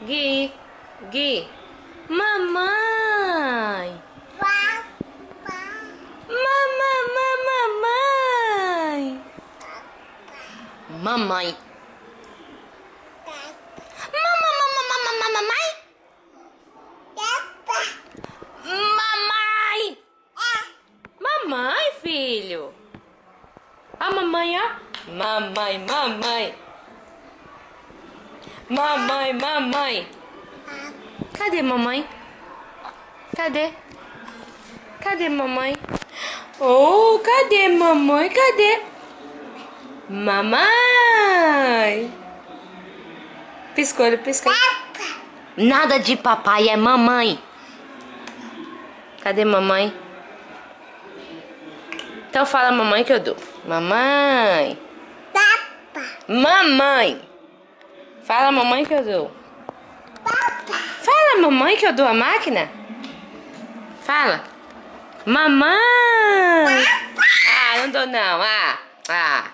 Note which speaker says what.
Speaker 1: Gui, Gui. Mamãe. Mamãe. Mamãe. Mamãe. Mamãe. Mamãe, filho. A mamãe, ó. Mamãe, mamãe. Mamãe, mamãe. Cadê mamãe? Cadê? Cadê mamãe? Oh, cadê mamãe? Cadê? Mamãe. Piscou, ele piscou. Nada de papai, é mamãe. Cadê mamãe? Então fala mamãe que eu dou. Mamãe. Mamãe. Fala mamãe que eu dou. Fala mamãe que eu dou a máquina. Fala. Mamãe. Ah, não dou não. Ah.